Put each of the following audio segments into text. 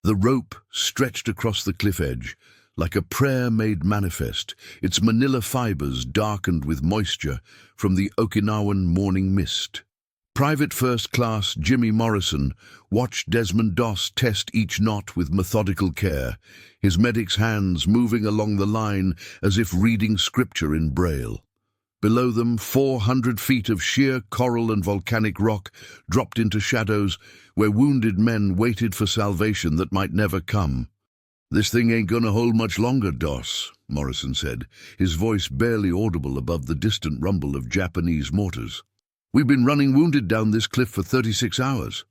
The rope stretched across the cliff edge, like a prayer made manifest, its manila fibers darkened with moisture from the Okinawan morning mist. Private First Class Jimmy Morrison watched Desmond Doss test each knot with methodical care, his medic's hands moving along the line as if reading scripture in Braille. Below them, 400 feet of sheer coral and volcanic rock dropped into shadows where wounded men waited for salvation that might never come. "This thing ain't gonna hold much longer, Doss," Morrison said, his voice barely audible above the distant rumble of Japanese mortars. "We've been running wounded down this cliff for 36 hours.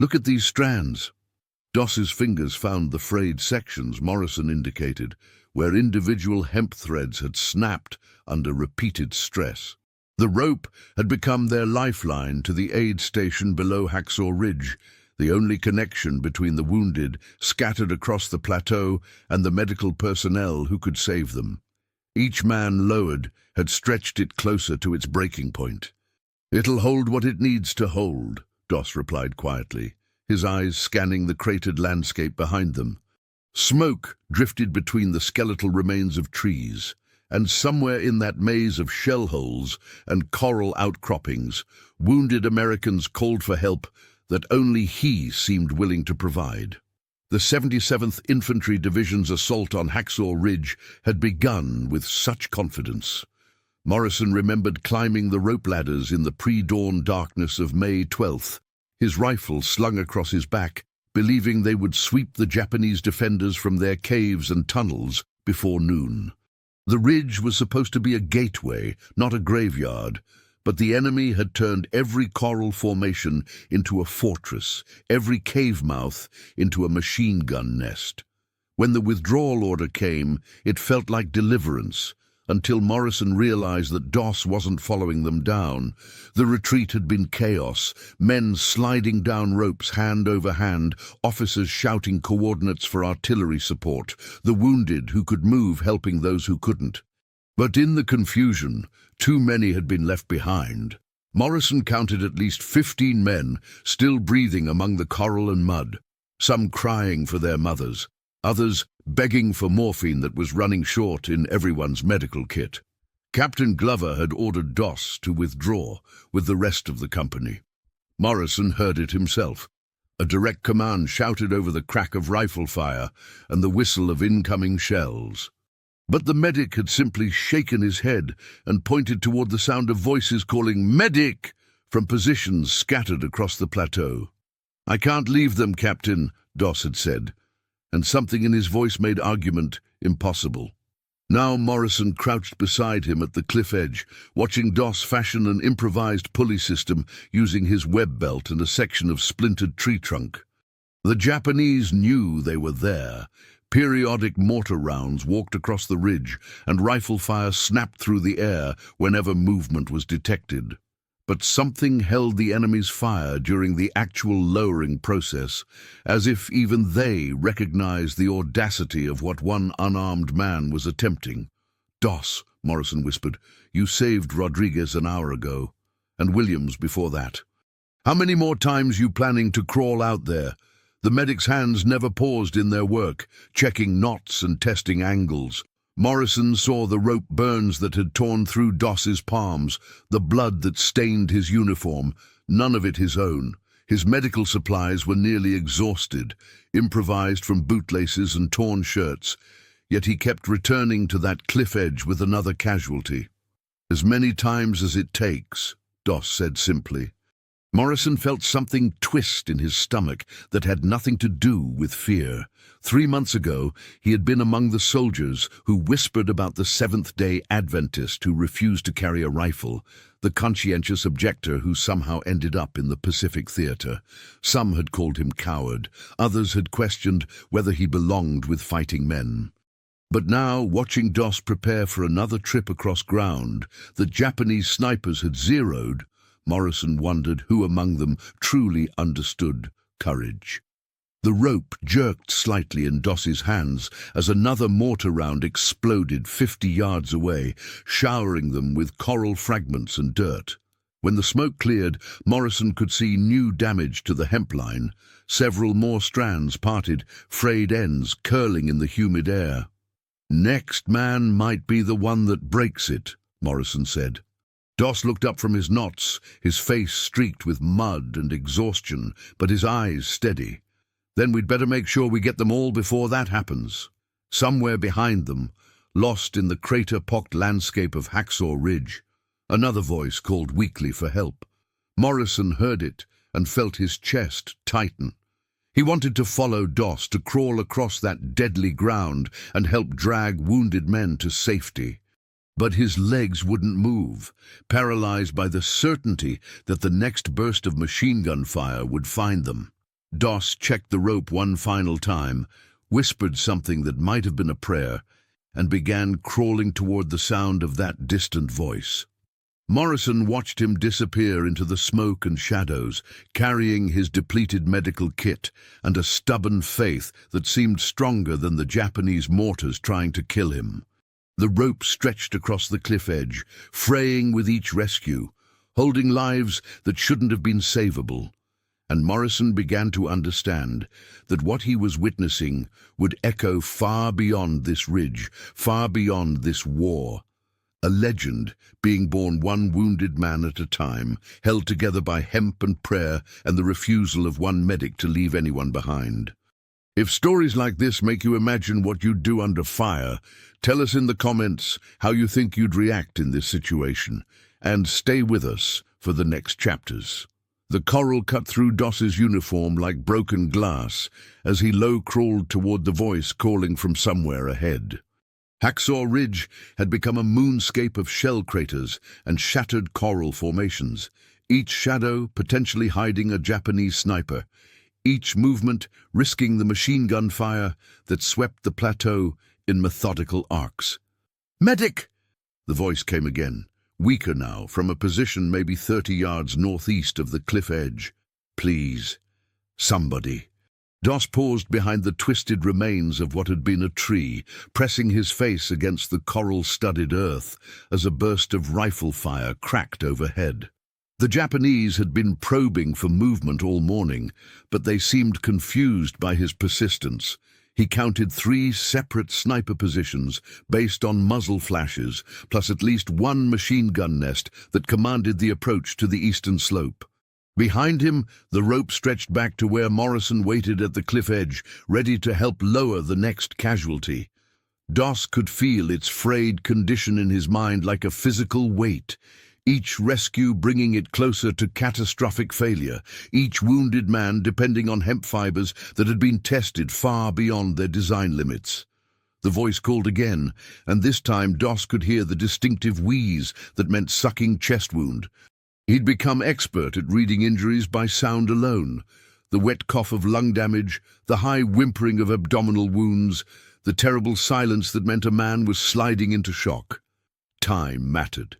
Look at these strands." Doss's fingers found the frayed sections Morrison indicated, where individual hemp threads had snapped under repeated stress. The rope had become their lifeline to the aid station below Hacksaw Ridge, the only connection between the wounded scattered across the plateau and the medical personnel who could save them. Each man lowered had stretched it closer to its breaking point. "It'll hold what it needs to hold," Doss replied quietly, his eyes scanning the cratered landscape behind them. Smoke drifted between the skeletal remains of trees, and somewhere in that maze of shell holes and coral outcroppings, wounded Americans called for help that only he seemed willing to provide. The 77th Infantry Division's assault on Hacksaw Ridge had begun with such confidence. Morrison remembered climbing the rope ladders in the pre-dawn darkness of May 12th, his rifle slung across his back, believing they would sweep the Japanese defenders from their caves and tunnels before noon. The ridge was supposed to be a gateway, not a graveyard, but the enemy had turned every coral formation into a fortress, every cave mouth into a machine gun nest. When the withdrawal order came, it felt like deliverance, until Morrison realized that Doss wasn't following them down. The retreat had been chaos, men sliding down ropes hand over hand, officers shouting coordinates for artillery support, the wounded who could move helping those who couldn't. But in the confusion, too many had been left behind. Morrison counted at least 15 men still breathing among the coral and mud, some crying for their mothers, others begging for morphine that was running short in everyone's medical kit. Captain Glover had ordered Doss to withdraw with the rest of the company. Morrison heard it himself. A direct command shouted over the crack of rifle fire and the whistle of incoming shells. But the medic had simply shaken his head and pointed toward the sound of voices calling "Medic!" from positions scattered across the plateau. "I can't leave them, Captain," Doss had said, and something in his voice made argument impossible. Now Morrison crouched beside him at the cliff edge, watching Doss fashion an improvised pulley system using his web belt and a section of splintered tree trunk. The Japanese knew they were there. Periodic mortar rounds walked across the ridge, and rifle fire snapped through the air whenever movement was detected. But something held the enemy's fire during the actual lowering process, as if even they recognized the audacity of what one unarmed man was attempting. "Doss," Morrison whispered, "you saved Rodriguez an hour ago, and Williams before that. How many more times you planning to crawl out there?" The medics' hands never paused in their work, checking knots and testing angles. Morrison saw the rope burns that had torn through Doss's palms, the blood that stained his uniform, none of it his own. His medical supplies were nearly exhausted, improvised from bootlaces and torn shirts, yet he kept returning to that cliff edge with another casualty. "As many times as it takes," Doss said simply. Morrison felt something twist in his stomach that had nothing to do with fear. 3 months ago, he had been among the soldiers who whispered about the Seventh-day Adventist who refused to carry a rifle, the conscientious objector who somehow ended up in the Pacific Theater. Some had called him coward, others had questioned whether he belonged with fighting men. But now, watching Doss prepare for another trip across ground that Japanese snipers had zeroed, Morrison wondered who among them truly understood courage. The rope jerked slightly in Doss's hands as another mortar round exploded 50 yards away, showering them with coral fragments and dirt. When the smoke cleared, Morrison could see new damage to the hemp line. Several more strands parted, frayed ends curling in the humid air. "Next man might be the one that breaks it," Morrison said. Doss looked up from his knots, his face streaked with mud and exhaustion, but his eyes steady. "Then we'd better make sure we get them all before that happens." Somewhere behind them, lost in the crater-pocked landscape of Hacksaw Ridge, another voice called weakly for help. Morrison heard it and felt his chest tighten. He wanted to follow Doss, to crawl across that deadly ground and help drag wounded men to safety. But his legs wouldn't move, paralyzed by the certainty that the next burst of machine gun fire would find them. Doss checked the rope one final time, whispered something that might have been a prayer, and began crawling toward the sound of that distant voice. Morrison watched him disappear into the smoke and shadows, carrying his depleted medical kit and a stubborn faith that seemed stronger than the Japanese mortars trying to kill him. The rope stretched across the cliff edge, fraying with each rescue, holding lives that shouldn't have been savable. And Morrison began to understand that what he was witnessing would echo far beyond this ridge, far beyond this war. A legend being born one wounded man at a time, held together by hemp and prayer and the refusal of one medic to leave anyone behind. If stories like this make you imagine what you'd do under fire, tell us in the comments how you think you'd react in this situation, and stay with us for the next chapters. The coral cut through Doss's uniform like broken glass as he low-crawled toward the voice calling from somewhere ahead. Hacksaw Ridge had become a moonscape of shell craters and shattered coral formations, each shadow potentially hiding a Japanese sniper, each movement risking the machine gun fire that swept the plateau in methodical arcs. "Medic!" The voice came again, weaker now, from a position maybe 30 yards northeast of the cliff edge. "Please, somebody." Doss paused behind the twisted remains of what had been a tree, pressing his face against the coral-studded earth as a burst of rifle fire cracked overhead. The Japanese had been probing for movement all morning, but they seemed confused by his persistence. He counted 3 separate sniper positions based on muzzle flashes, plus at least one machine gun nest that commanded the approach to the eastern slope. Behind him, the rope stretched back to where Morrison waited at the cliff edge, ready to help lower the next casualty. Doss could feel its frayed condition in his mind like a physical weight, each rescue bringing it closer to catastrophic failure, each wounded man depending on hemp fibers that had been tested far beyond their design limits. The voice called again, and this time Doss could hear the distinctive wheeze that meant sucking chest wound. He'd become expert at reading injuries by sound alone. The wet cough of lung damage, the high whimpering of abdominal wounds, the terrible silence that meant a man was sliding into shock. Time mattered.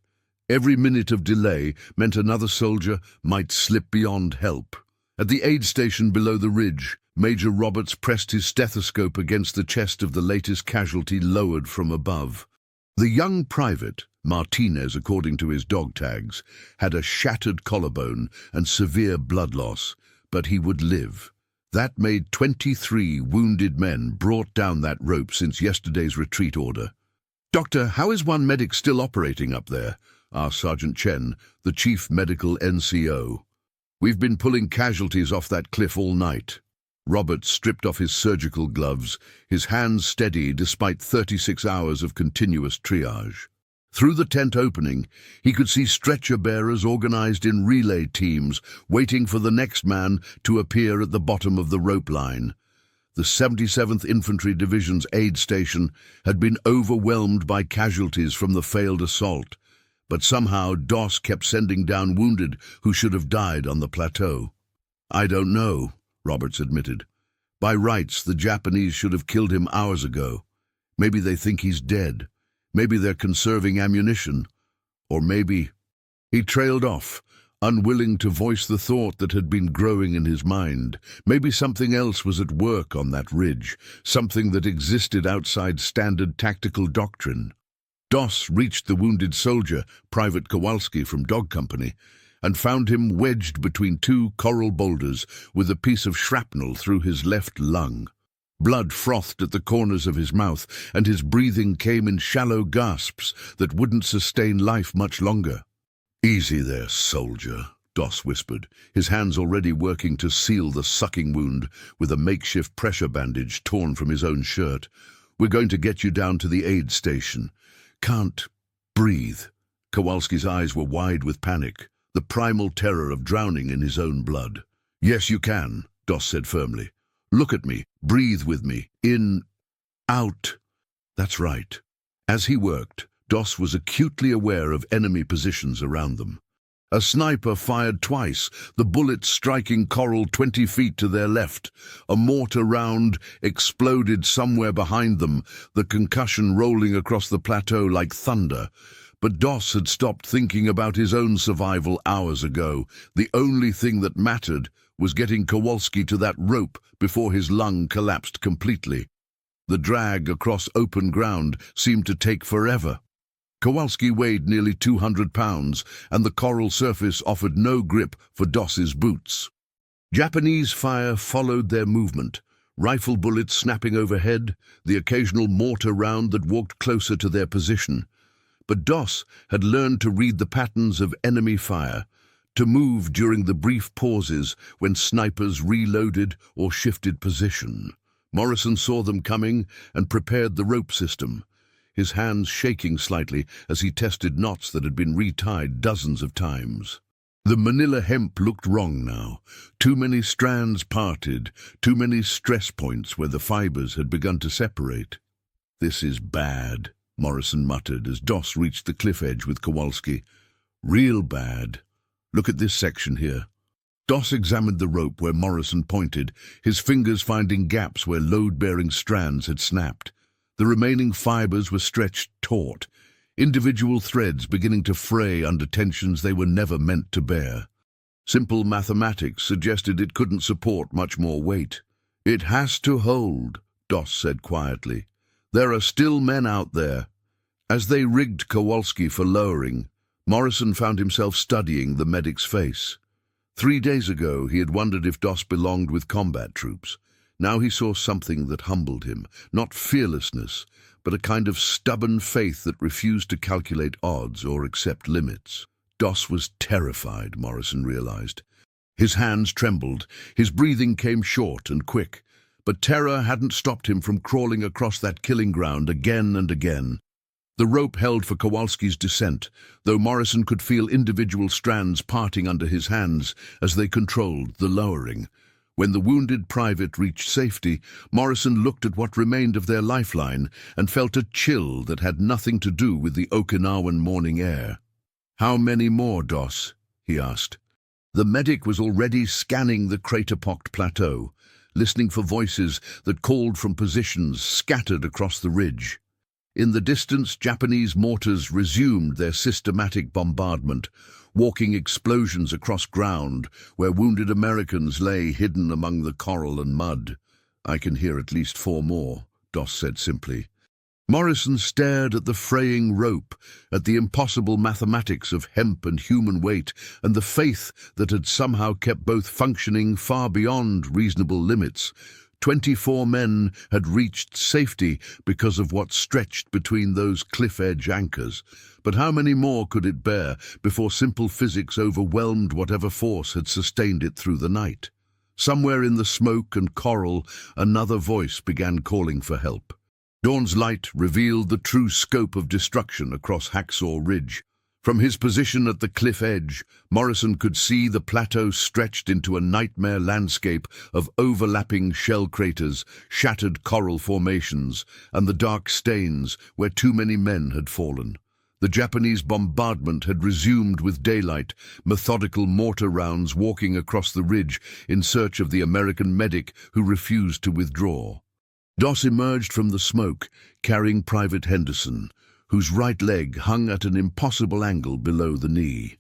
Every minute of delay meant another soldier might slip beyond help. At the aid station below the ridge, Major Roberts pressed his stethoscope against the chest of the latest casualty lowered from above. The young private, Martinez according to his dog tags, had a shattered collarbone and severe blood loss, but he would live. That made 23 wounded men brought down that rope since yesterday's retreat order. "Doctor, how is one medic still operating up there?" asked Sergeant Chen, the chief medical NCO. "We've been pulling casualties off that cliff all night." Roberts stripped off his surgical gloves, his hands steady despite 36 hours of continuous triage. Through the tent opening, he could see stretcher bearers organized in relay teams, waiting for the next man to appear at the bottom of the rope line. The 77th Infantry Division's aid station had been overwhelmed by casualties from the failed assault, but somehow Doss kept sending down wounded who should have died on the plateau. "I don't know," Roberts admitted. "By rights, the Japanese should have killed him hours ago. Maybe they think he's dead. Maybe they're conserving ammunition. Or maybe—" He trailed off, unwilling to voice the thought that had been growing in his mind. Maybe something else was at work on that ridge, something that existed outside standard tactical doctrine. Doss reached the wounded soldier, Private Kowalski from Dog Company, and found him wedged between two coral boulders with a piece of shrapnel through his left lung. Blood frothed at the corners of his mouth, and his breathing came in shallow gasps that wouldn't sustain life much longer. "Easy there, soldier," Doss whispered, his hands already working to seal the sucking wound with a makeshift pressure bandage torn from his own shirt. "We're going to get you down to the aid station." "Can't breathe." Kowalski's eyes were wide with panic, the primal terror of drowning in his own blood. "Yes, you can," Doss said firmly. "Look at me. Breathe with me. In, out." That's right. As he worked, Doss was acutely aware of enemy positions around them. A sniper fired twice, the bullet striking coral 20 feet to their left. A mortar round exploded somewhere behind them, the concussion rolling across the plateau like thunder. But Doss had stopped thinking about his own survival hours ago. The only thing that mattered was getting Kowalski to that rope before his lung collapsed completely. The drag across open ground seemed to take forever. Kowalski weighed nearly 200 pounds, and the coral surface offered no grip for Doss's boots. Japanese fire followed their movement, rifle bullets snapping overhead, the occasional mortar round that walked closer to their position. But Doss had learned to read the patterns of enemy fire, to move during the brief pauses when snipers reloaded or shifted position. Morrison saw them coming and prepared the rope system, his hands shaking slightly as he tested knots that had been retied dozens of times. The manila hemp looked wrong now. Too many strands parted, too many stress points where the fibers had begun to separate. "This is bad," Morrison muttered as Doss reached the cliff edge with Kowalski. "Real bad. Look at this section here." Doss examined the rope where Morrison pointed, his fingers finding gaps where load-bearing strands had snapped. The remaining fibers were stretched taut, individual threads beginning to fray under tensions they were never meant to bear. Simple mathematics suggested it couldn't support much more weight. "It has to hold," Doss said quietly. "There are still men out there." As they rigged Kowalski for lowering, Morrison found himself studying the medic's face. 3 days ago, he had wondered if Doss belonged with combat troops. Now he saw something that humbled him, not fearlessness, but a kind of stubborn faith that refused to calculate odds or accept limits. Doss was terrified, Morrison realized. His hands trembled, his breathing came short and quick, but terror hadn't stopped him from crawling across that killing ground again and again. The rope held for Kowalski's descent, though Morrison could feel individual strands parting under his hands as they controlled the lowering. When the wounded private reached safety, Morrison looked at what remained of their lifeline and felt a chill that had nothing to do with the Okinawan morning air. "How many more, Doss?" he asked. The medic was already scanning the crater-pocked plateau, listening for voices that called from positions scattered across the ridge. In the distance, Japanese mortars resumed their systematic bombardment, walking explosions across ground where wounded Americans lay hidden among the coral and mud. "I can hear at least 4 more, Doss said simply. Morrison stared at the fraying rope, at the impossible mathematics of hemp and human weight, and the faith that had somehow kept both functioning far beyond reasonable limits. 24 men had reached safety because of what stretched between those cliff-edge anchors. But how many more could it bear before simple physics overwhelmed whatever force had sustained it through the night? Somewhere in the smoke and coral, another voice began calling for help. Dawn's light revealed the true scope of destruction across Hacksaw Ridge. From his position at the cliff edge, Morrison could see the plateau stretched into a nightmare landscape of overlapping shell craters, shattered coral formations, and the dark stains where too many men had fallen. The Japanese bombardment had resumed with daylight, methodical mortar rounds walking across the ridge in search of the American medic who refused to withdraw. Doss emerged from the smoke, carrying Private Henderson, whose right leg hung at an impossible angle below the knee.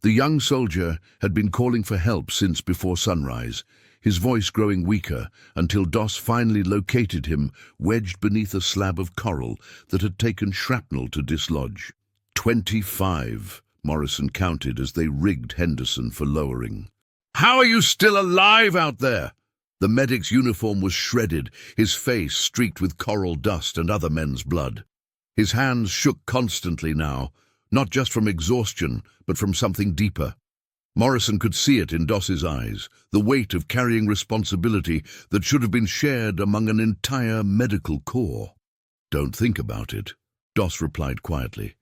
The young soldier had been calling for help since before sunrise, his voice growing weaker until Doss finally located him wedged beneath a slab of coral that had taken shrapnel to dislodge. 25, Morrison counted as they rigged Henderson for lowering. "How are you still alive out there?" The medic's uniform was shredded, his face streaked with coral dust and other men's blood. His hands shook constantly now, not just from exhaustion, but from something deeper. Morrison could see it in Doss's eyes, the weight of carrying responsibility that should have been shared among an entire medical corps. "Don't think about it," Doss replied quietly.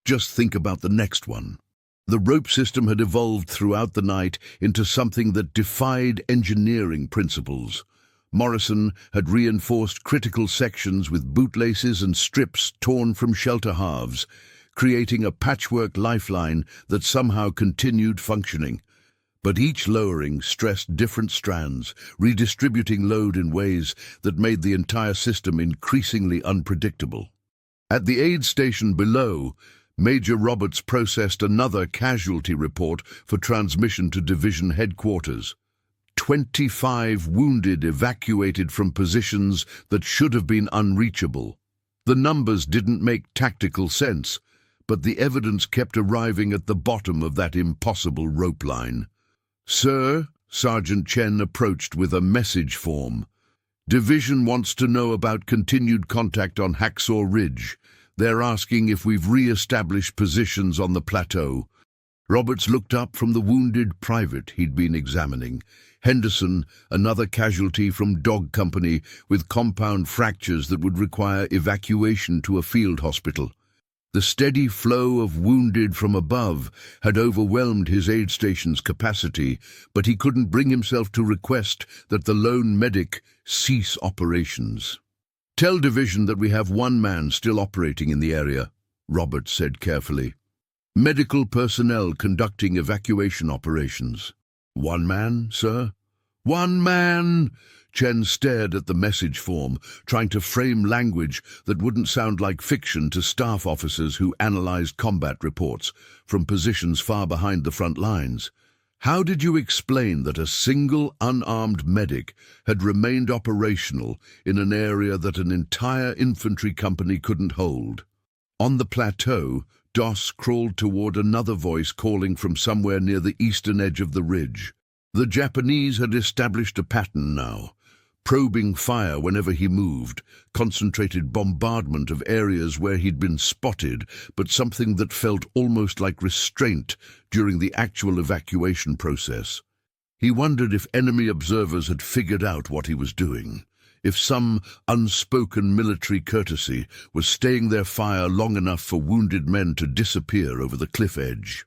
"Just think about the next one." The rope system had evolved throughout the night into something that defied engineering principles. Morrison had reinforced critical sections with bootlaces and strips torn from shelter halves, creating a patchwork lifeline that somehow continued functioning. But each lowering stressed different strands, redistributing load in ways that made the entire system increasingly unpredictable. At the aid station below, Major Roberts processed another casualty report for transmission to division headquarters. 25 wounded evacuated from positions that should have been unreachable. The numbers didn't make tactical sense, but the evidence kept arriving at the bottom of that impossible rope line. "Sir," Sergeant Chen approached with a message form. "Division wants to know about continued contact on Hacksaw Ridge. They're asking if we've re-established positions on the plateau." Roberts looked up from the wounded private he'd been examining. Henderson, another casualty from Dog Company with compound fractures that would require evacuation to a field hospital. The steady flow of wounded from above had overwhelmed his aid station's capacity, but he couldn't bring himself to request that the lone medic cease operations. "Tell Division that we have one man still operating in the area," Roberts said carefully. "Medical personnel conducting evacuation operations." "One man, sir?" "One man!" Chen stared at the message form, trying to frame language that wouldn't sound like fiction to staff officers who analyzed combat reports from positions far behind the front lines. "How did you explain that a single unarmed medic had remained operational in an area that an entire infantry company couldn't hold?" On the plateau, Doss crawled toward another voice calling from somewhere near the eastern edge of the ridge. The Japanese had established a pattern now. Probing fire whenever he moved, concentrated bombardment of areas where he'd been spotted, but something that felt almost like restraint during the actual evacuation process. He wondered if enemy observers had figured out what he was doing, if some unspoken military courtesy was staying their fire long enough for wounded men to disappear over the cliff edge.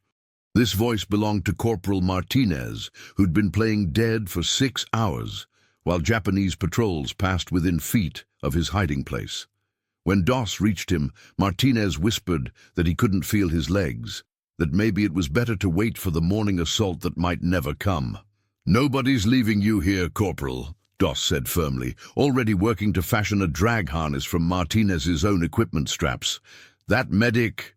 This voice belonged to Corporal Martinez, who'd been playing dead for 6 hours, while Japanese patrols passed within feet of his hiding place. When Doss reached him, Martinez whispered that he couldn't feel his legs, that maybe it was better to wait for the morning assault that might never come. "Nobody's leaving you here, Corporal," Doss said firmly, already working to fashion a drag harness from Martinez's own equipment straps. "That medic—"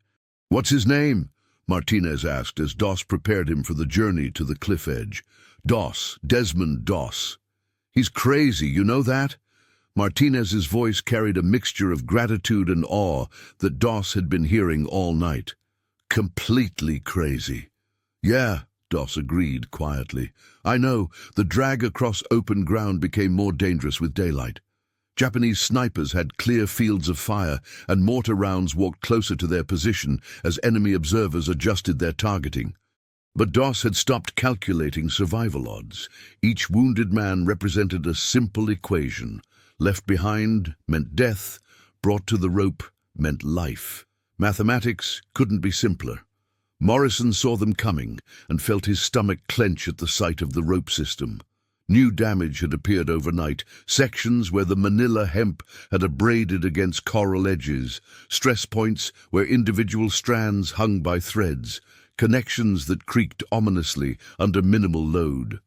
"What's his name?" Martinez asked as Doss prepared him for the journey to the cliff edge. "Doss, Desmond Doss. He's crazy, you know that?" Martinez's voice carried a mixture of gratitude and awe that Doss had been hearing all night. "Completely crazy." "Yeah," Doss agreed quietly. "I know, the drag across open ground became more dangerous with daylight. Japanese snipers had clear fields of fire, and mortar rounds walked closer to their position as enemy observers adjusted their targeting. But Doss had stopped calculating survival odds. Each wounded man represented a simple equation. Left behind meant death, brought to the rope meant life. Mathematics couldn't be simpler. Morrison saw them coming and felt his stomach clench at the sight of the rope system. New damage had appeared overnight, sections where the manila hemp had abraded against coral edges, stress points where individual strands hung by threads, connections that creaked ominously under minimal load.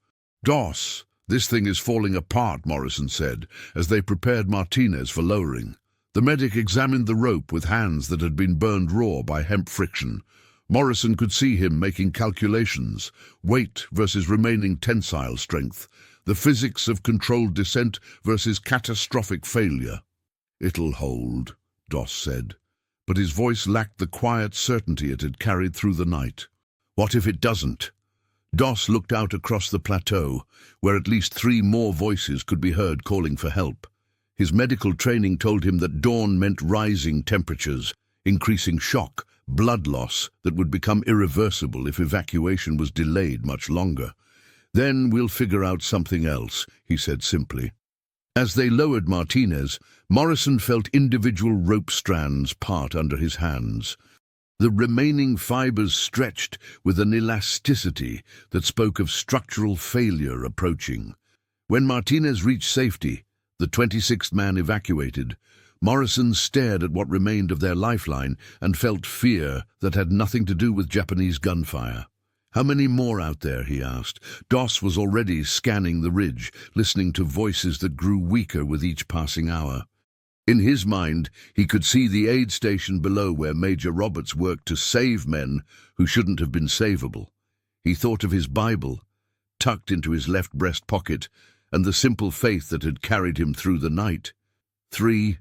"Doss, this thing is falling apart," Morrison said, as they prepared Martinez for lowering. The medic examined the rope with hands that had been burned raw by hemp friction. Morrison could see him making calculations, weight versus remaining tensile strength, the physics of controlled descent versus catastrophic failure. "It'll hold," Doss said. but his voice lacked the quiet certainty it had carried through the night. What if it doesn't? Doss looked out across the plateau, where at least 3 more voices could be heard calling for help. His medical training told him that dawn meant rising temperatures, increasing shock, blood loss that would become irreversible if evacuation was delayed much longer. "Then we'll figure out something else," he said simply. As they lowered Martinez, Morrison felt individual rope strands part under his hands. The remaining fibers stretched with an elasticity that spoke of structural failure approaching. When Martinez reached safety, the 26th man evacuated, Morrison stared at what remained of their lifeline and felt fear that had nothing to do with Japanese gunfire. "How many more out there?" he asked. Doss was already scanning the ridge, listening to voices that grew weaker with each passing hour. In his mind, he could see the aid station below where Major Roberts worked to save men who shouldn't have been savable. He thought of his Bible, tucked into his left breast pocket, and the simple faith that had carried him through the night. 3,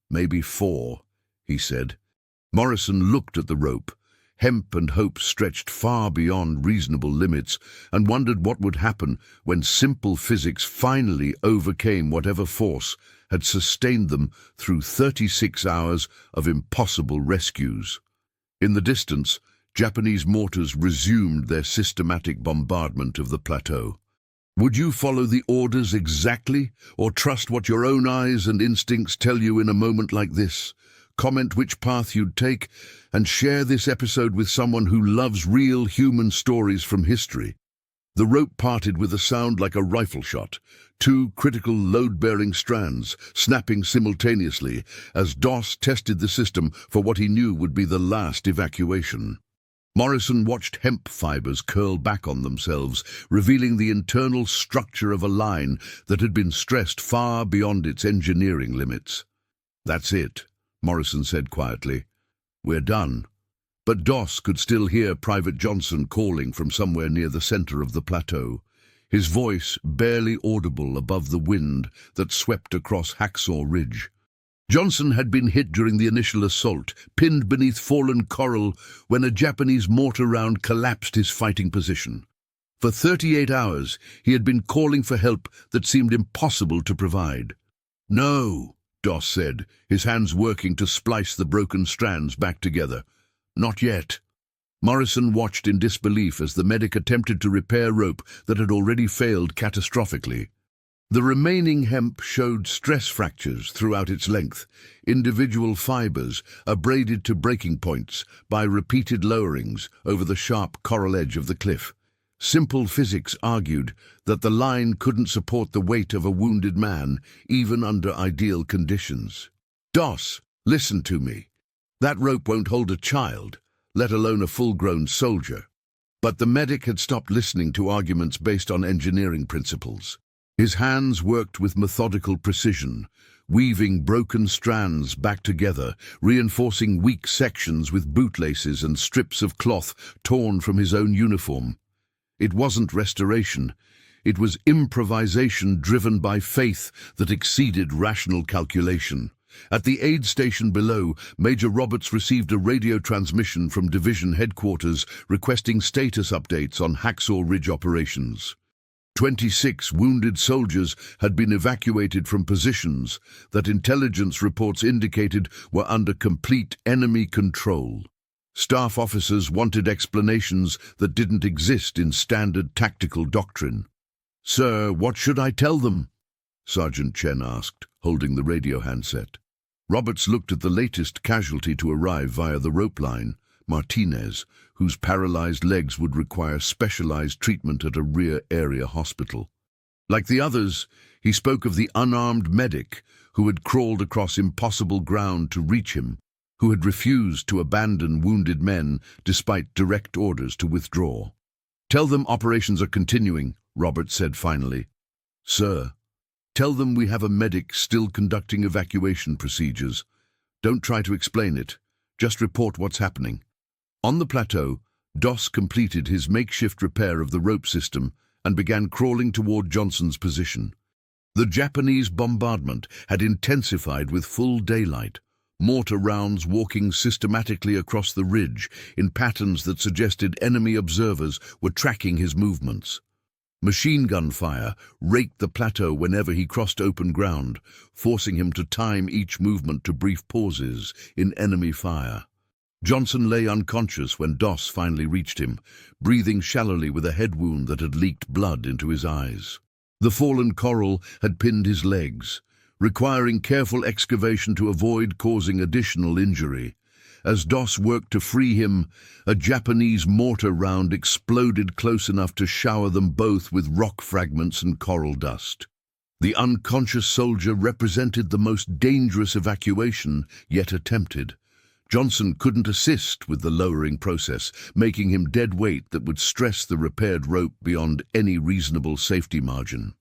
maybe 4, he said. Morrison looked at the rope. Hemp and hope stretched far beyond reasonable limits, and wondered what would happen when simple physics finally overcame whatever force had sustained them through 36 hours of impossible rescues. In the distance, Japanese mortars resumed their systematic bombardment of the plateau. Would you follow the orders exactly, or trust what your own eyes and instincts tell you in a moment like this? Comment which path you'd take, and share this episode with someone who loves real human stories from history. The rope parted with a sound like a rifle shot, 2 critical load-bearing strands snapping simultaneously as Doss tested the system for what he knew would be the last evacuation. Morrison watched hemp fibers curl back on themselves, revealing the internal structure of a line that had been stressed far beyond its engineering limits. "That's it," Morrison said quietly. "We're done." But Doss could still hear Private Johnson calling from somewhere near the center of the plateau, his voice barely audible above the wind that swept across Hacksaw Ridge. Johnson had been hit during the initial assault, pinned beneath fallen coral when a Japanese mortar round collapsed his fighting position. For 38 hours, he had been calling for help that seemed impossible to provide. "No," Doss said, his hands working to splice the broken strands back together. "Not yet." Morrison watched in disbelief as the medic attempted to repair rope that had already failed catastrophically. The remaining hemp showed stress fractures throughout its length, individual fibers abraded to breaking points by repeated lowerings over the sharp coral edge of the cliff. Simple physics argued that the line couldn't support the weight of a wounded man, even under ideal conditions. "Doss, listen to me. That rope won't hold a child, let alone a full-grown soldier." But the medic had stopped listening to arguments based on engineering principles. His hands worked with methodical precision, weaving broken strands back together, reinforcing weak sections with bootlaces and strips of cloth torn from his own uniform. It wasn't restoration. It was improvisation driven by faith that exceeded rational calculation. At the aid station below, Major Roberts received a radio transmission from Division Headquarters requesting status updates on Hacksaw Ridge operations. 26 wounded soldiers had been evacuated from positions that intelligence reports indicated were under complete enemy control. Staff officers wanted explanations that didn't exist in standard tactical doctrine. "Sir, what should I tell them?" Sergeant Chen asked, holding the radio handset. Roberts looked at the latest casualty to arrive via the rope line, Martinez, whose paralyzed legs would require specialized treatment at a rear area hospital. Like the others, he spoke of the unarmed medic who had crawled across impossible ground to reach him, who had refused to abandon wounded men despite direct orders to withdraw. "Tell them operations are continuing," Roberts said finally. "Sir, tell them we have a medic still conducting evacuation procedures. Don't try to explain it. Just report what's happening." On the plateau, Doss completed his makeshift repair of the rope system and began crawling toward Johnson's position. The Japanese bombardment had intensified with full daylight. mortar rounds walking systematically across the ridge in patterns that suggested enemy observers were tracking his movements. Machine gun fire raked the plateau whenever he crossed open ground, forcing him to time each movement to brief pauses in enemy fire. Johnson lay unconscious when Doss finally reached him, breathing shallowly with a head wound that had leaked blood into his eyes. The fallen coral had pinned his legs, requiring careful excavation to avoid causing additional injury. As Doss worked to free him, a Japanese mortar round exploded close enough to shower them both with rock fragments and coral dust. The unconscious soldier represented the most dangerous evacuation yet attempted. Johnson couldn't assist with the lowering process, making him dead weight that would stress the repaired rope beyond any reasonable safety margin.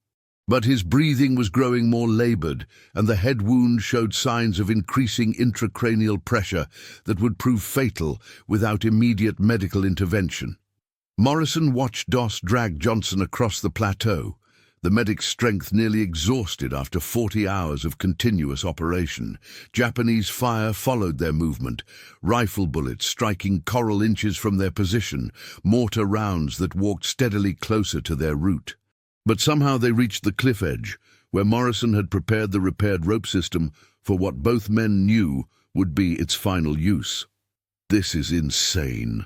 But his breathing was growing more labored, and the head wound showed signs of increasing intracranial pressure that would prove fatal without immediate medical intervention. Morrison watched Doss drag Johnson across the plateau, the medic's strength nearly exhausted after 40 hours of continuous operation. Japanese fire followed their movement, rifle bullets striking coral inches from their position, mortar rounds that walked steadily closer to their route. But somehow they reached the cliff edge, where Morrison had prepared the repaired rope system for what both men knew would be its final use. "This is insane,"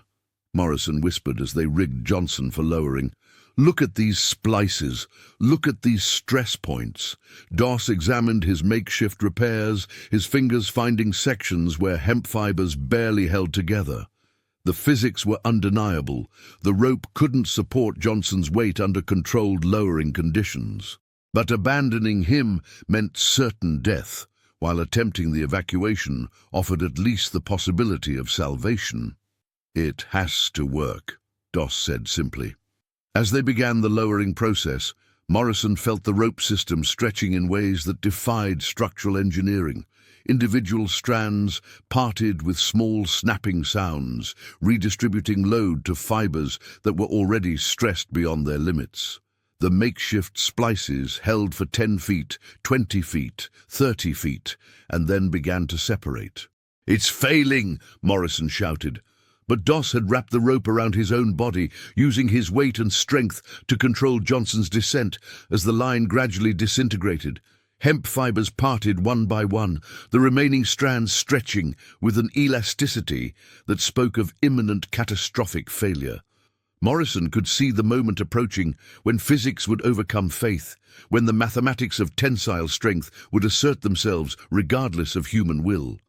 Morrison whispered as they rigged Johnson for lowering. "Look at these splices. Look at these stress points." Doss examined his makeshift repairs, his fingers finding sections where hemp fibers barely held together. The physics were undeniable. The rope couldn't support Johnson's weight under controlled lowering conditions. But abandoning him meant certain death, while attempting the evacuation offered at least the possibility of salvation. "It has to work," Doss said simply. As they began the lowering process, Morrison felt the rope system stretching in ways that defied structural engineering. Individual strands parted with small snapping sounds, redistributing load to fibers that were already stressed beyond their limits. The makeshift splices held for 10 feet, 20 feet, 30 feet, and then began to separate. "It's failing!" Morrison shouted. But Doss had wrapped the rope around his own body, using his weight and strength to control Johnson's descent as the line gradually disintegrated. Hemp fibers parted one by one, the remaining strands stretching with an elasticity that spoke of imminent catastrophic failure. Morrison could see the moment approaching when physics would overcome faith, when the mathematics of tensile strength would assert themselves regardless of human will.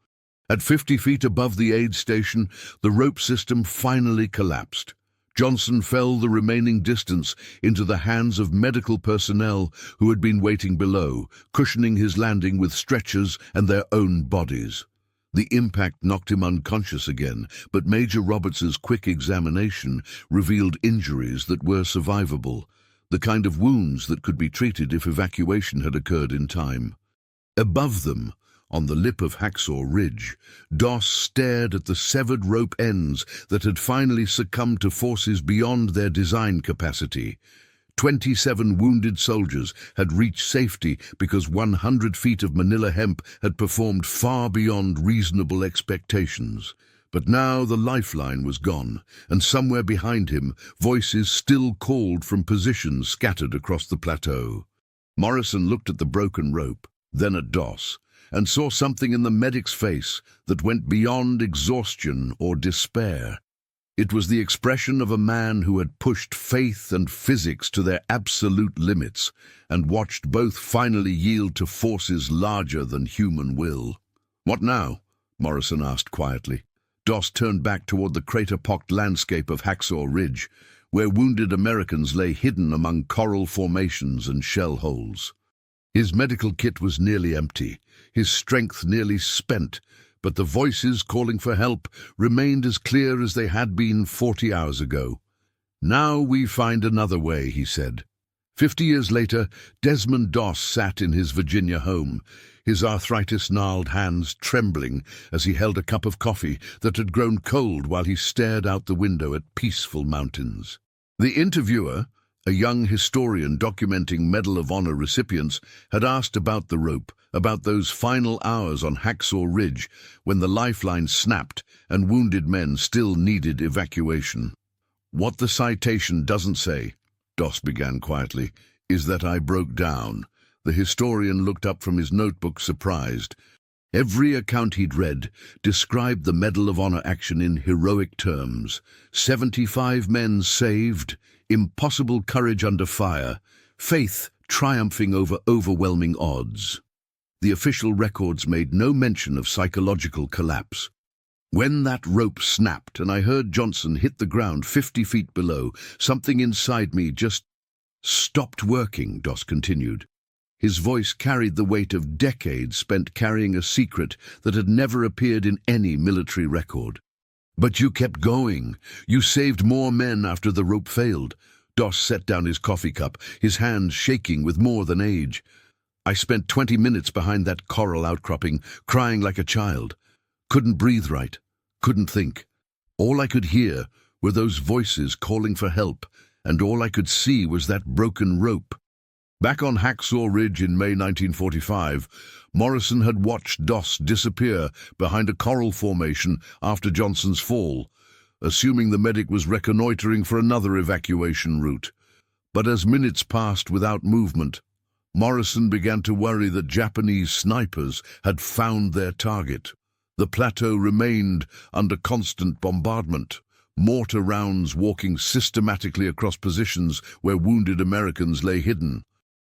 At 50 feet above the aid station, the rope system finally collapsed. Johnson fell the remaining distance into the hands of medical personnel who had been waiting below, cushioning his landing with stretchers and their own bodies. The impact knocked him unconscious again, but Major Roberts's quick examination revealed injuries that were survivable, the kind of wounds that could be treated if evacuation had occurred in time. Above them, on the lip of Hacksaw Ridge, Doss stared at the severed rope ends that had finally succumbed to forces beyond their design capacity. 27 wounded soldiers had reached safety because 100 feet of manila hemp had performed far beyond reasonable expectations. But now the lifeline was gone, and somewhere behind him, voices still called from positions scattered across the plateau. Morrison looked at the broken rope, then at Doss, and saw something in the medic's face that went beyond exhaustion or despair. It was the expression of a man who had pushed faith and physics to their absolute limits and watched both finally yield to forces larger than human will. "What now?" Morrison asked quietly. Doss turned back toward the crater-pocked landscape of Hacksaw Ridge, where wounded Americans lay hidden among coral formations and shell holes. His medical kit was nearly empty, his strength nearly spent, but the voices calling for help remained as clear as they had been 40 hours ago. "Now we find another way," he said. 50 years later, Desmond Doss sat in his Virginia home, his arthritis-gnarled hands trembling as he held a cup of coffee that had grown cold while he stared out the window at peaceful mountains. The interviewer, A young historian documenting Medal of Honor recipients had asked about the rope, about those final hours on Hacksaw Ridge when the lifeline snapped and wounded men still needed evacuation. "What the citation doesn't say," Doss began quietly, "is that I broke down." The historian looked up from his notebook, surprised. Every account he'd read described the Medal of Honor action in heroic terms. 75 men saved, impossible courage under fire, faith triumphing over overwhelming odds. The official records made no mention of psychological collapse. When that rope snapped and I heard Johnson hit the ground 50 feet below, something inside me just stopped working, Doss continued. His voice carried the weight of decades spent carrying a secret that had never appeared in any military record. "But you kept going. You saved more men after the rope failed." Doss set down his coffee cup, his hands shaking with more than age. "I spent 20 minutes behind that coral outcropping, crying like a child. Couldn't breathe right, couldn't think. All I could hear were those voices calling for help, and all I could see was that broken rope." Back on Hacksaw Ridge in May 1945, Morrison had watched Doss disappear behind a coral formation after Johnson's fall, assuming the medic was reconnoitering for another evacuation route. But as minutes passed without movement, Morrison began to worry that Japanese snipers had found their target. The plateau remained under constant bombardment, mortar rounds walking systematically across positions where wounded Americans lay hidden.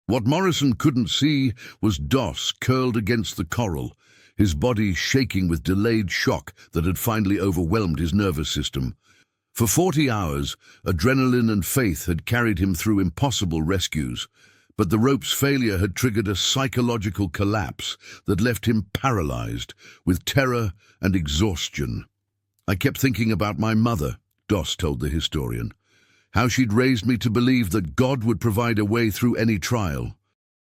What Morrison couldn't see was Doss curled against the coral, his body shaking with delayed shock that had finally overwhelmed his nervous system. For 40 hours, adrenaline and faith had carried him through impossible rescues, but the rope's failure had triggered a psychological collapse that left him paralyzed with terror and exhaustion. "I kept thinking about my mother," Doss told the historian. "How she'd raised me to believe that God would provide a way through any trial.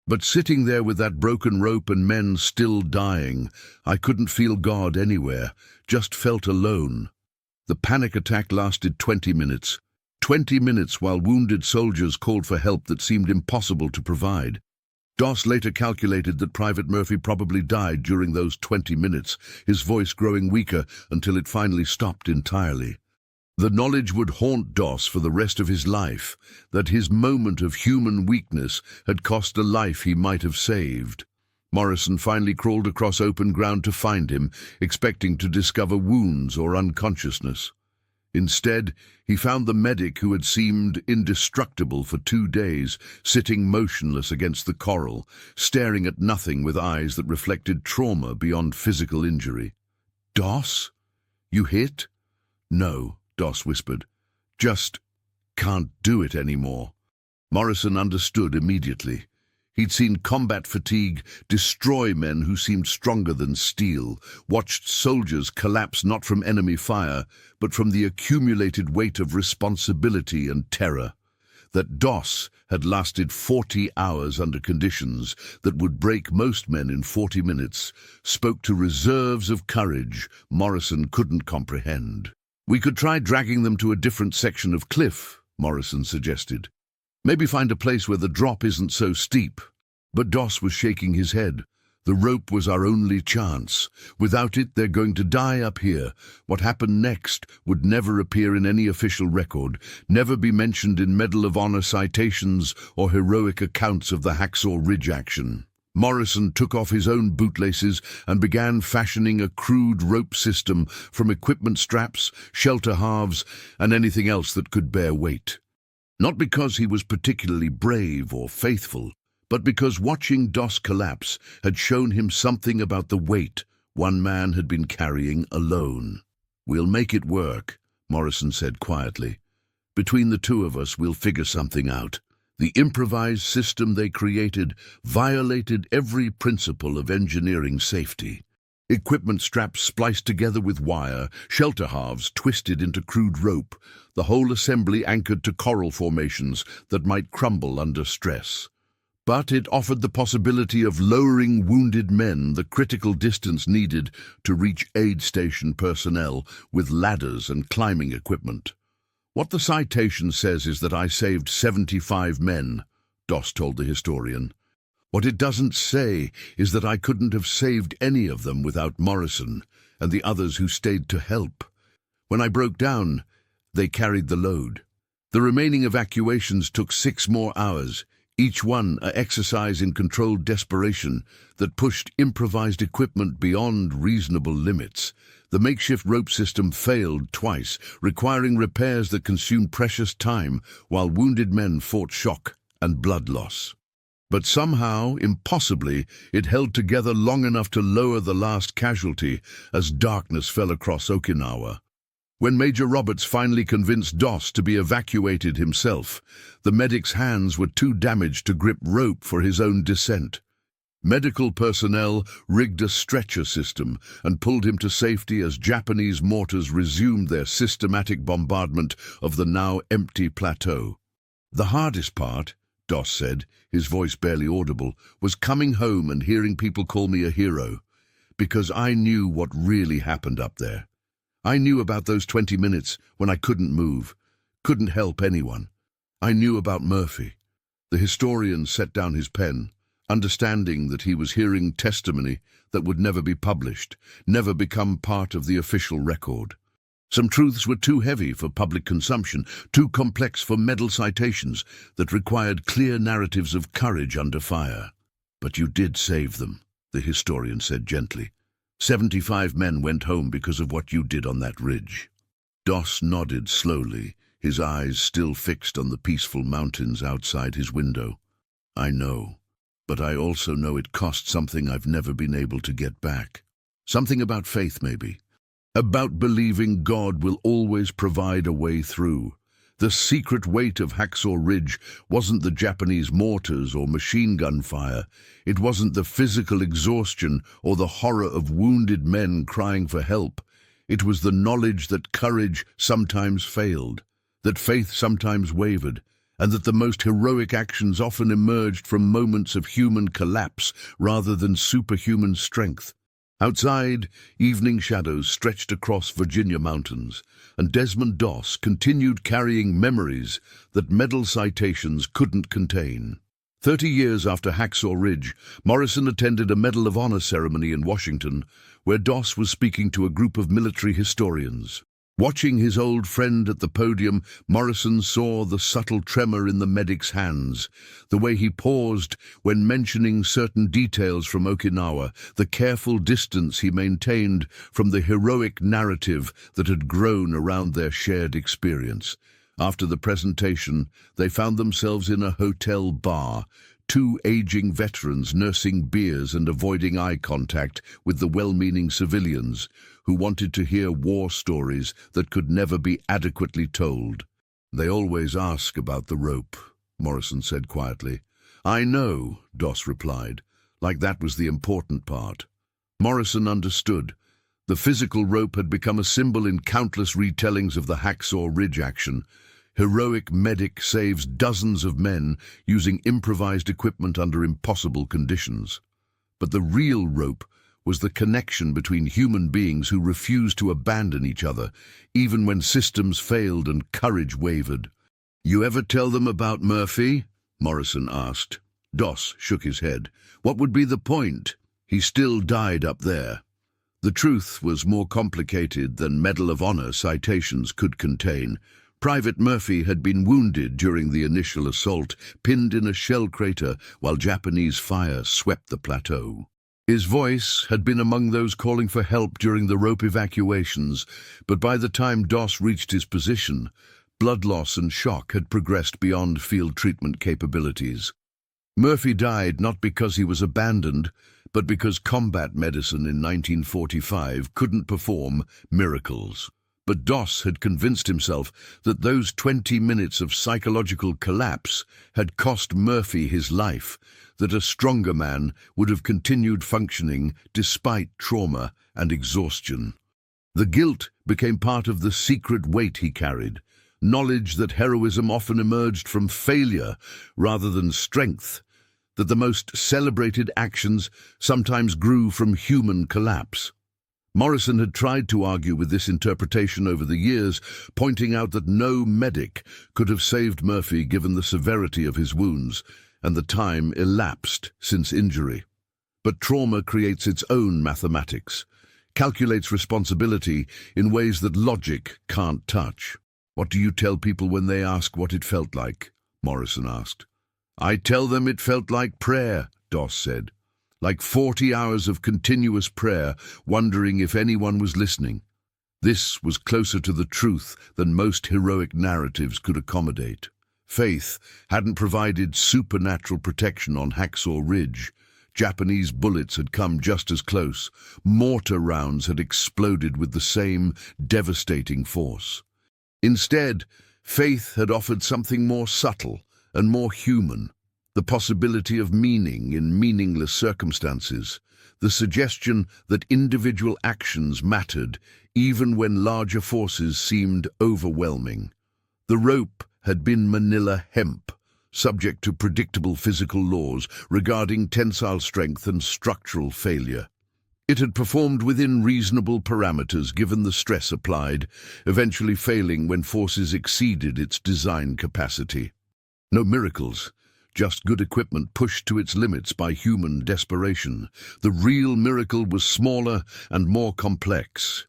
But sitting there with that broken rope and men still dying, I couldn't feel God anywhere, just felt alone." The panic attack lasted 20 minutes. 20 minutes while wounded soldiers called for help that seemed impossible to provide. Doss later calculated that Private Murphy probably died during those 20 minutes, his voice growing weaker until it finally stopped entirely. The knowledge would haunt Doss for the rest of his life, that his moment of human weakness had cost a life he might have saved. Morrison finally crawled across open ground to find him, expecting to discover wounds or unconsciousness. Instead, he found the medic who had seemed indestructible for 2 days, sitting motionless against the coral, staring at nothing with eyes that reflected trauma beyond physical injury. "Doss? You hit?" "No," Doss whispered. "Just can't do it anymore." Morrison understood immediately. He'd seen combat fatigue destroy men who seemed stronger than steel, watched soldiers collapse not from enemy fire, but from the accumulated weight of responsibility and terror. That Doss had lasted 40 hours under conditions that would break most men in 40 minutes spoke to reserves of courage Morrison couldn't comprehend. "We could try dragging them to a different section of cliff," Morrison suggested. "Maybe find a place where the drop isn't so steep." But Doss was shaking his head. The rope was our only chance. Without it, they're going to die up here. What happened next would never appear in any official record, never be mentioned in Medal of Honor citations or heroic accounts of the Hacksaw Ridge action. Morrison took off his own bootlaces and began fashioning a crude rope system from equipment straps, shelter halves, and anything else that could bear weight. Not because he was particularly brave or faithful, but because watching Doss collapse had shown him something about the weight one man had been carrying alone. "We'll make it work," Morrison said quietly. "Between the two of us, we'll figure something out." The improvised system they created violated every principle of engineering safety. Equipment straps spliced together with wire, shelter halves twisted into crude rope, the whole assembly anchored to coral formations that might crumble under stress. But it offered the possibility of lowering wounded men the critical distance needed to reach aid station personnel with ladders and climbing equipment. What the citation says is that I saved 75 men, Doss told the historian. What it doesn't say is that I couldn't have saved any of them without Morrison and the others who stayed to help. When I broke down, they carried the load. The remaining evacuations took 6 more hours, each one an exercise in controlled desperation that pushed improvised equipment beyond reasonable limits. The makeshift rope system failed twice, requiring repairs that consumed precious time while wounded men fought shock and blood loss. But somehow, impossibly, it held together long enough to lower the last casualty as darkness fell across Okinawa. When Major Roberts finally convinced Doss to be evacuated himself, the medic's hands were too damaged to grip rope for his own descent. Medical personnel rigged a stretcher system and pulled him to safety as Japanese mortars resumed their systematic bombardment of the now empty plateau. The hardest part, Doss said, his voice barely audible, was coming home and hearing people call me a hero, because I knew what really happened up there. I knew about those 20 minutes when I couldn't move, couldn't help anyone. I knew about Murphy. The historian set down his pen, understanding that he was hearing testimony that would never be published, never become part of the official record. Some truths were too heavy for public consumption, too complex for medal citations that required clear narratives of courage under fire. But you did save them, the historian said gently. 75 men went home because of what you did on that ridge. Doss nodded slowly, his eyes still fixed on the peaceful mountains outside his window. I know, but I also know it cost something I've never been able to get back. Something about faith, maybe. About believing God will always provide a way through. The secret weight of Hacksaw Ridge wasn't the Japanese mortars or machine gun fire. It wasn't the physical exhaustion or the horror of wounded men crying for help. It was the knowledge that courage sometimes failed, that faith sometimes wavered, and that the most heroic actions often emerged from moments of human collapse rather than superhuman strength. Outside, evening shadows stretched across Virginia mountains, and Desmond Doss continued carrying memories that medal citations couldn't contain. 30 years after Hacksaw Ridge, Morrison attended a Medal of Honor ceremony in Washington, where Doss was speaking to a group of military historians. Watching his old friend at the podium, Morrison saw the subtle tremor in the medic's hands, the way he paused when mentioning certain details from Okinawa, the careful distance he maintained from the heroic narrative that had grown around their shared experience. After the presentation, they found themselves in a hotel bar, 2 aging veterans nursing beers and avoiding eye contact with the well-meaning civilians who wanted to hear war stories that could never be adequately told. They always ask about the rope, Morrison said quietly. I know, Doss replied, like that was the important part. Morrison understood. The physical rope had become a symbol in countless retellings of the Hacksaw Ridge action. Heroic medic saves dozens of men using improvised equipment under impossible conditions. But the real rope was the connection between human beings who refused to abandon each other, even when systems failed and courage wavered. You ever tell them about Murphy? Morrison asked. Doss shook his head. What would be the point? He still died up there. The truth was more complicated than Medal of Honor citations could contain. Private Murphy had been wounded during the initial assault, pinned in a shell crater while Japanese fire swept the plateau. His voice had been among those calling for help during the rope evacuations, but by the time Doss reached his position, blood loss and shock had progressed beyond field treatment capabilities. Murphy died not because he was abandoned, but because combat medicine in 1945 couldn't perform miracles. But Doss had convinced himself that those 20 minutes of psychological collapse had cost Murphy his life, that a stronger man would have continued functioning despite trauma and exhaustion. The guilt became part of the secret weight he carried, knowledge that heroism often emerged from failure rather than strength, that the most celebrated actions sometimes grew from human collapse. Morrison had tried to argue with this interpretation over the years, pointing out that no medic could have saved Murphy given the severity of his wounds and the time elapsed since injury. But trauma creates its own mathematics, calculates responsibility in ways that logic can't touch. "What do you tell people when they ask what it felt like?" Morrison asked. "I tell them it felt like prayer," Doss said. "Like 40 hours of continuous prayer, wondering if anyone was listening." This was closer to the truth than most heroic narratives could accommodate. Faith hadn't provided supernatural protection on Hacksaw Ridge. Japanese bullets had come just as close. Mortar rounds had exploded with the same devastating force. Instead, faith had offered something more subtle and more human. The possibility of meaning in meaningless circumstances, the suggestion that individual actions mattered even when larger forces seemed overwhelming. The rope had been manila hemp, subject to predictable physical laws regarding tensile strength and structural failure. It had performed within reasonable parameters given the stress applied, eventually failing when forces exceeded its design capacity. No miracles. Just good equipment pushed to its limits by human desperation. The real miracle was smaller and more complex.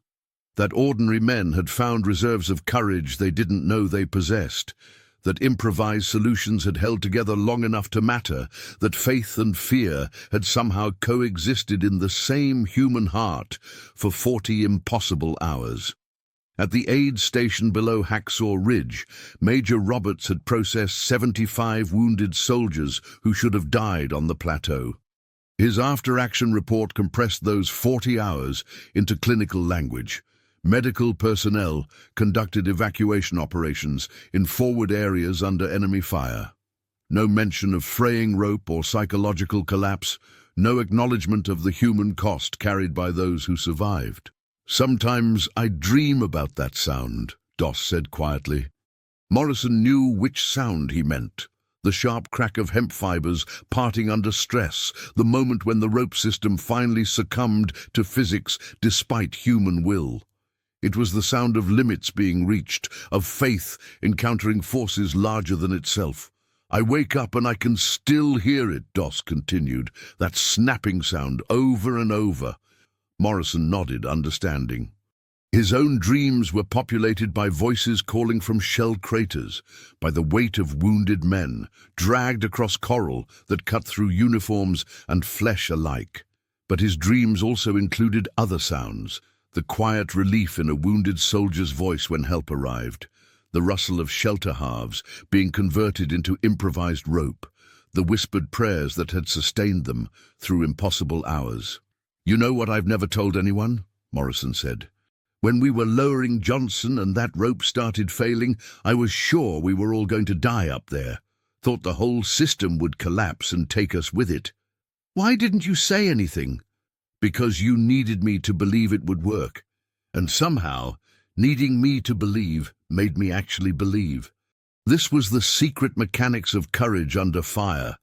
That ordinary men had found reserves of courage they didn't know they possessed. That improvised solutions had held together long enough to matter. That faith and fear had somehow coexisted in the same human heart for 40 impossible hours. At the aid station below Hacksaw Ridge, Major Roberts had processed 75 wounded soldiers who should have died on the plateau. His after-action report compressed those 40 hours into clinical language. Medical personnel conducted evacuation operations in forward areas under enemy fire. No mention of fraying rope or psychological collapse, no acknowledgement of the human cost carried by those who survived. "Sometimes I dream about that sound," Doss said quietly. Morrison knew which sound he meant. The sharp crack of hemp fibers parting under stress, the moment when the rope system finally succumbed to physics despite human will. It was the sound of limits being reached, of faith encountering forces larger than itself. "I wake up and I can still hear it," Doss continued, "that snapping sound over and over." Morrison nodded, understanding. His own dreams were populated by voices calling from shell craters, by the weight of wounded men, dragged across coral that cut through uniforms and flesh alike. But his dreams also included other sounds, the quiet relief in a wounded soldier's voice when help arrived, the rustle of shelter halves being converted into improvised rope, the whispered prayers that had sustained them through impossible hours. "You know what I've never told anyone?" Morrison said. "When we were lowering Johnson and that rope started failing, I was sure we were all going to die up there. Thought the whole system would collapse and take us with it." "Why didn't you say anything?" "Because you needed me to believe it would work. And somehow, needing me to believe made me actually believe." This was the secret mechanics of courage under fire,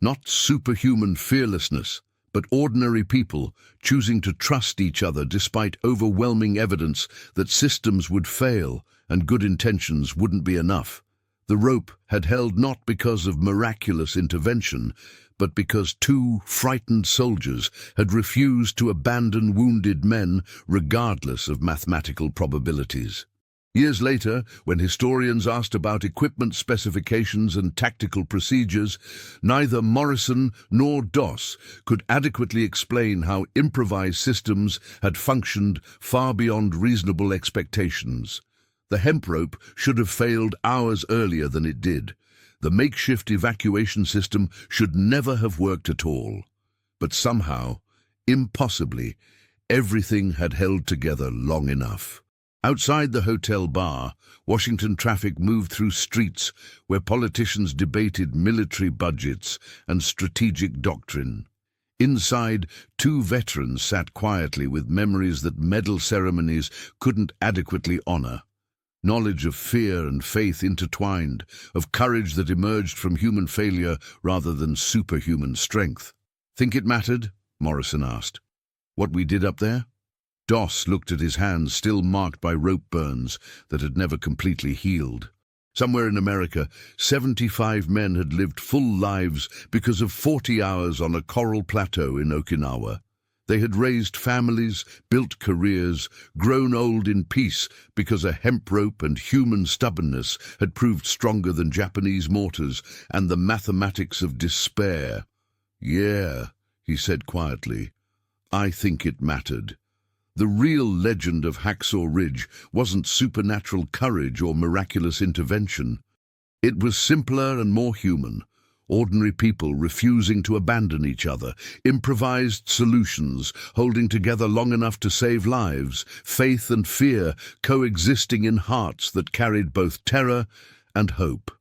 not superhuman fearlessness, but ordinary people choosing to trust each other despite overwhelming evidence that systems would fail and good intentions wouldn't be enough. The rope had held not because of miraculous intervention, but because two frightened soldiers had refused to abandon wounded men regardless of mathematical probabilities. Years later, when historians asked about equipment specifications and tactical procedures, neither Morrison nor Doss could adequately explain how improvised systems had functioned far beyond reasonable expectations. The hemp rope should have failed hours earlier than it did. The makeshift evacuation system should never have worked at all. But somehow, impossibly, everything had held together long enough. Outside the hotel bar, Washington traffic moved through streets where politicians debated military budgets and strategic doctrine. Inside, two veterans sat quietly with memories that medal ceremonies couldn't adequately honor. Knowledge of fear and faith intertwined, of courage that emerged from human failure rather than superhuman strength. "Think it mattered?" Morrison asked. "What we did up there?" Doss looked at his hands, still marked by rope burns that had never completely healed. Somewhere in America, 75 men had lived full lives because of 40 hours on a coral plateau in Okinawa. They had raised families, built careers, grown old in peace because a hemp rope and human stubbornness had proved stronger than Japanese mortars and the mathematics of despair. "Yeah," he said quietly, "I think it mattered." The real legend of Hacksaw Ridge wasn't supernatural courage or miraculous intervention. It was simpler and more human. Ordinary people refusing to abandon each other, improvised solutions, holding together long enough to save lives, faith and fear coexisting in hearts that carried both terror and hope.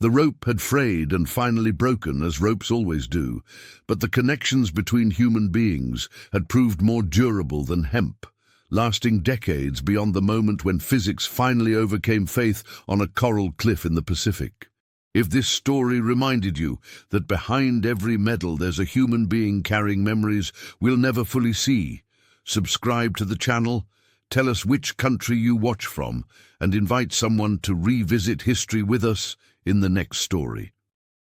The rope had frayed and finally broken, as ropes always do, but the connections between human beings had proved more durable than hemp, lasting decades beyond the moment when physics finally overcame faith on a coral cliff in the Pacific. If this story reminded you that behind every medal there's a human being carrying memories we'll never fully see, subscribe to the channel, tell us which country you watch from, and invite someone to revisit history with us in the next story.